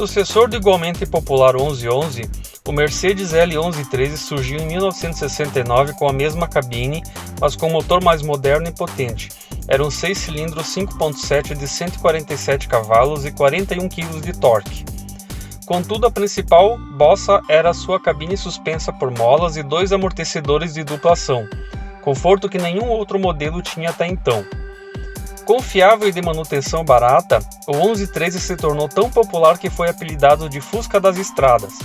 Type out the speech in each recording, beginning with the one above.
Sucessor do igualmente popular 1111, o Mercedes L1113 surgiu em 1969 com a mesma cabine, mas com um motor mais moderno e potente. Eram 6 cilindros 5.7 de 147 cavalos e 41 kg de torque. Contudo, a principal bossa era a sua cabine suspensa por molas e 2 amortecedores de dupla ação, conforto que nenhum outro modelo tinha até então. Confiável e de manutenção barata, o 1113 se tornou tão popular que foi apelidado de Fusca das Estradas.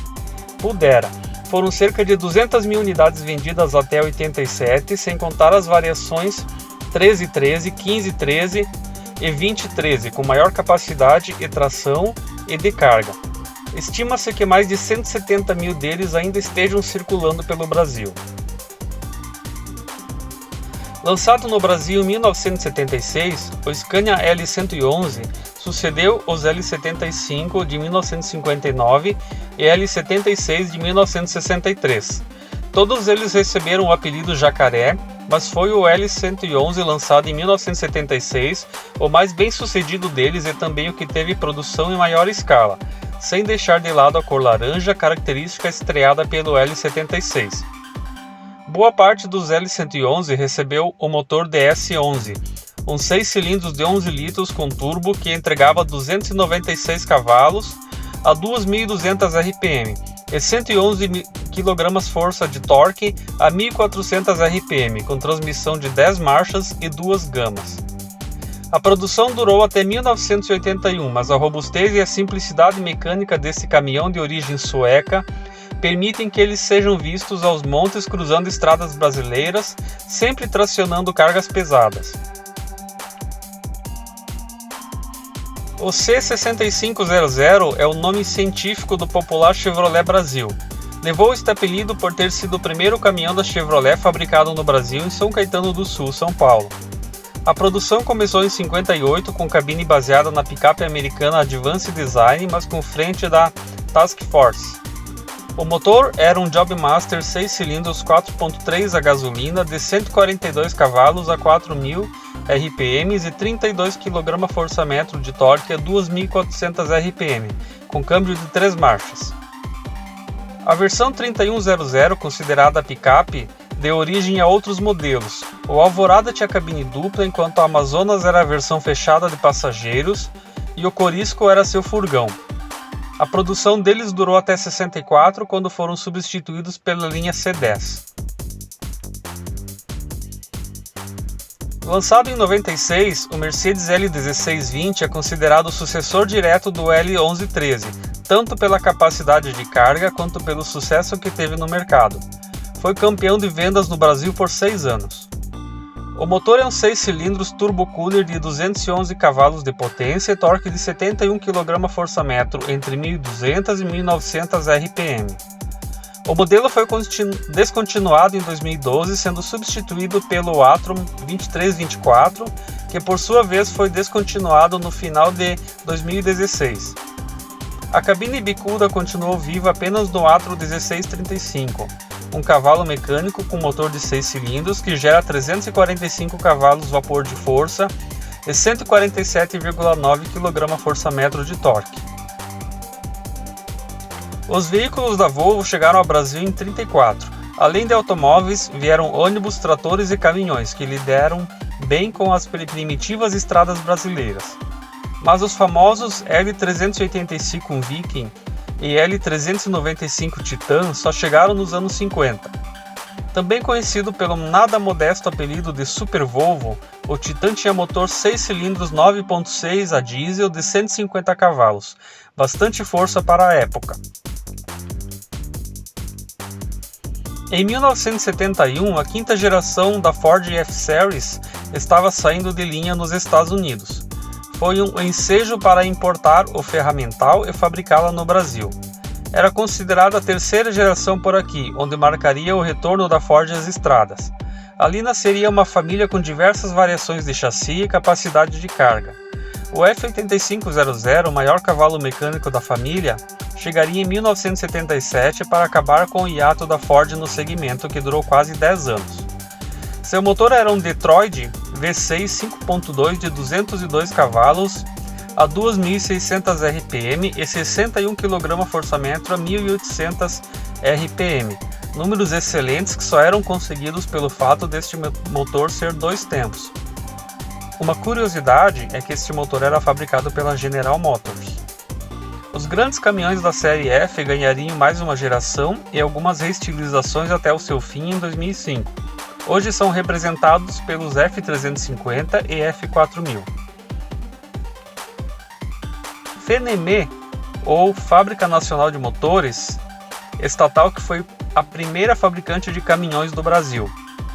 Foram cerca de 200 mil unidades vendidas até 87, sem contar as variações 1313, 1513 e 2013, com maior capacidade e tração e de carga. Estima-se que mais de 170 mil deles ainda estejam circulando pelo Brasil. Lançado no Brasil em 1976, o Scania L111 sucedeu os L75 de 1959 e L76 de 1963. Todos eles receberam o apelido Jacaré, mas foi o L111 lançado em 1976 o mais bem sucedido deles e também o que teve produção em maior escala, sem deixar de lado a cor laranja, característica estreada pelo L76. Boa parte dos L111 recebeu o motor DS11, um 6 cilindros de 11 litros com turbo que entregava 296 cavalos a 2.200 RPM e 111 kgf de torque a 1.400 RPM, com transmissão de 10 marchas e 2 gamas. A produção durou até 1981, mas a robustez e a simplicidade mecânica desse caminhão de origem sueca permitem que eles sejam vistos aos montes cruzando estradas brasileiras, sempre tracionando cargas pesadas. O C6500 é o nome científico do popular Chevrolet Brasil. Levou este apelido por ter sido o primeiro caminhão da Chevrolet fabricado no Brasil em São Caetano do Sul, São Paulo. A produção começou em 58 com cabine baseada na picape americana Advance Design, mas com frente da Task Force. O motor era um Jobmaster 6 cilindros 4.3 a gasolina de 142 cavalos a 4.000 RPM e 32 kgfm de torque a 2.400 RPM, com câmbio de 3 marchas. A versão 3100, considerada a picape, deu origem a outros modelos. O Alvorada tinha cabine dupla, enquanto o Amazonas era a versão fechada de passageiros e o Corisco era seu furgão. A produção deles durou até 64, quando foram substituídos pela linha C10. Lançado em 96, o Mercedes L1620 é considerado o sucessor direto do L1113, tanto pela capacidade de carga quanto pelo sucesso que teve no mercado. Foi campeão de vendas no Brasil por 6 anos. O motor é um 6 cilindros turbo-cooler de 211 cavalos de potência e torque de 71 kgfm entre 1.200 e 1.900 RPM. O modelo foi descontinuado em 2012, sendo substituído pelo Atron 2324, que por sua vez foi descontinuado no final de 2016. A cabine bicuda continuou viva apenas no Atron 1635, um cavalo mecânico com motor de 6 cilindros que gera 345 cavalos vapor de força e 147,9 kgfm de torque. Os veículos da Volvo chegaram ao Brasil em 1934. Além de automóveis, vieram ônibus, tratores e caminhões, que lidaram bem com as primitivas estradas brasileiras. Mas os famosos L385 Viking e L395 Titan só chegaram nos anos 50. Também conhecido pelo nada modesto apelido de Super Volvo, o Titan tinha motor 6 cilindros 9.6 a diesel de 150 cavalos, bastante força para a época. Em 1971, a quinta geração da Ford F-Series estava saindo de linha nos Estados Unidos. Foi um ensejo para importar o ferramental e fabricá-la no Brasil. Era considerada a terceira geração por aqui, onde marcaria o retorno da Ford às estradas. Ali nasceria uma família com diversas variações de chassi e capacidade de carga. O F8500, o maior cavalo mecânico da família, chegaria em 1977 para acabar com o hiato da Ford no segmento, que durou quase 10 anos. Seu motor era um Detroit V6 5.2 de 202 cavalos, a 2.600 RPM e 61 kgfm a 1.800 RPM, números excelentes que só eram conseguidos pelo fato deste motor ser 2 tempos. Uma curiosidade é que este motor era fabricado pela General Motors. Os grandes caminhões da série F ganhariam mais uma geração e algumas reestilizações até o seu fim em 2005. Hoje são representados pelos F350 e F4000. FNM, ou Fábrica Nacional de Motores, estatal que foi a primeira fabricante de caminhões do Brasil.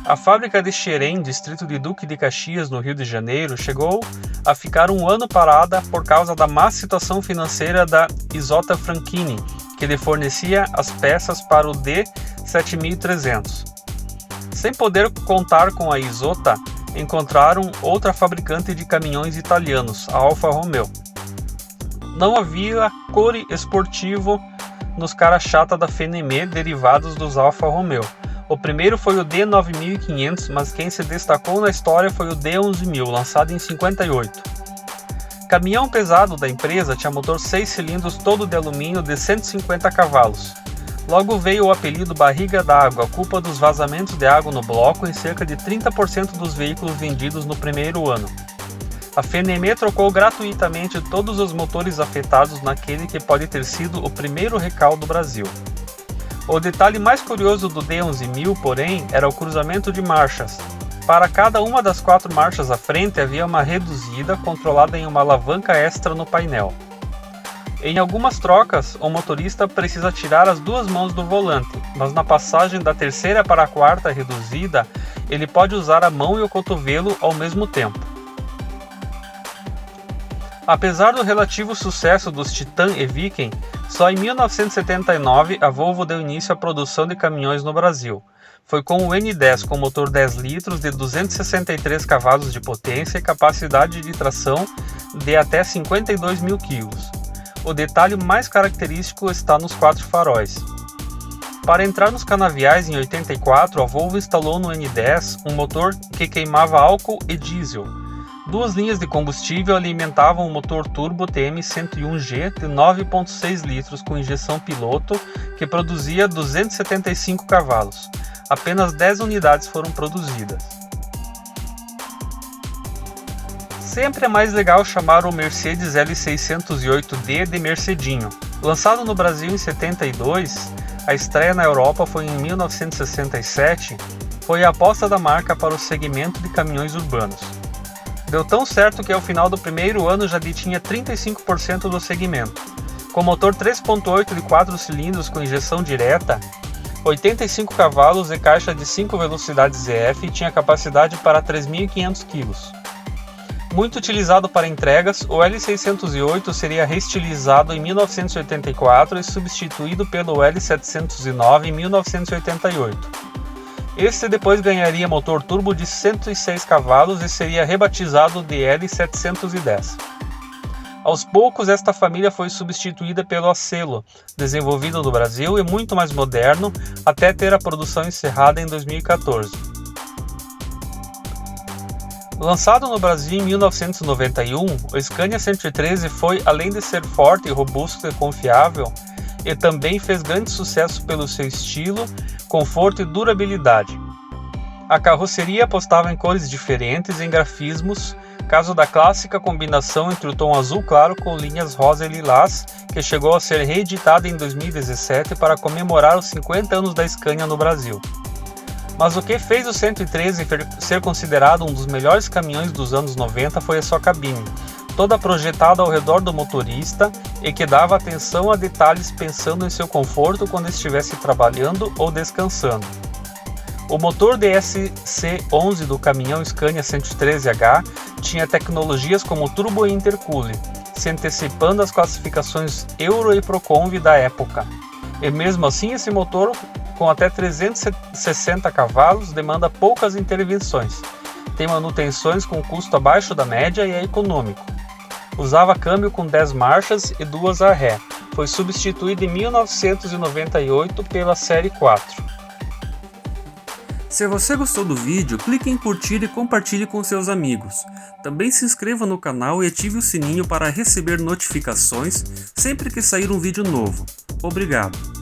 A fábrica de Xerém, distrito de Duque de Caxias, no Rio de Janeiro, chegou a ficar um ano parada por causa da má situação financeira da Isota Franchini, que lhe fornecia as peças para o D7300. Sem poder contar com a Isota, encontraram outra fabricante de caminhões italianos, a Alfa Romeo. Não havia core esportivo nos cara-chata da FNM derivados dos Alfa Romeo. O primeiro foi o D9500, mas quem se destacou na história foi o D11000, lançado em 58. Caminhão pesado da empresa tinha motor 6 cilindros todo de alumínio de 150 cavalos. Logo veio o apelido barriga d'água, culpa dos vazamentos de água no bloco em cerca de 30% dos veículos vendidos no primeiro ano. A FNM trocou gratuitamente todos os motores afetados naquele que pode ter sido o primeiro recall do Brasil. O detalhe mais curioso do D11000, porém, era o cruzamento de marchas. Para cada uma das 4 marchas à frente havia uma reduzida controlada em uma alavanca extra no painel. Em algumas trocas, o motorista precisa tirar as 2 mãos do volante, mas na passagem da terceira para a quarta reduzida, ele pode usar a mão e o cotovelo ao mesmo tempo. Apesar do relativo sucesso dos Titan e Viking, só em 1979 a Volvo deu início à produção de caminhões no Brasil. Foi com o N10 com motor 10 litros de 263 cavalos de potência e capacidade de tração de até 52 mil kg. O detalhe mais característico está nos 4 faróis. Para entrar nos canaviais em 84, a Volvo instalou no N10 um motor que queimava álcool e diesel. 2 linhas de combustível alimentavam o motor turbo TM101G de 9,6 litros com injeção piloto que produzia 275 cavalos. Apenas 10 unidades foram produzidas. Sempre é mais legal chamar o Mercedes L608D de Mercedinho. Lançado no Brasil em 72, a estreia na Europa foi em 1967, foi a aposta da marca para o segmento de caminhões urbanos. Deu tão certo que ao final do primeiro ano já detinha 35% do segmento. Com motor 3.8 de 4 cilindros com injeção direta, 85 cavalos e caixa de 5 velocidades EF, tinha capacidade para 3.500 kg. Muito utilizado para entregas, o L608 seria reestilizado em 1984 e substituído pelo L709 em 1988. Este depois ganharia motor turbo de 106 cavalos e seria rebatizado de L710. Aos poucos, esta família foi substituída pelo Acelo, desenvolvido no Brasil e muito mais moderno, até ter a produção encerrada em 2014. Lançado no Brasil em 1991, o Scania 113 foi, além de ser forte, robusto e confiável, e também fez grande sucesso pelo seu estilo, conforto e durabilidade. A carroceria apostava em cores diferentes e em grafismos, caso da clássica combinação entre o tom azul claro com linhas rosa e lilás, que chegou a ser reeditada em 2017 para comemorar os 50 anos da Scania no Brasil. Mas o que fez o 113 ser considerado um dos melhores caminhões dos anos 90 foi a sua cabine, toda projetada ao redor do motorista e que dava atenção a detalhes pensando em seu conforto quando estivesse trabalhando ou descansando. O motor DSC-11 do caminhão Scania 113H tinha tecnologias como turbo e intercooler, se antecipando às classificações Euro e Proconv da época. E mesmo assim, esse motor, com até 360 cavalos, demanda poucas intervenções. Tem manutenções com custo abaixo da média e é econômico. Usava câmbio com 10 marchas e 2 a ré. Foi substituído em 1998 pela série 4. Se você gostou do vídeo, clique em curtir e compartilhe com seus amigos. Também se inscreva no canal e ative o sininho para receber notificações sempre que sair um vídeo novo. Obrigado!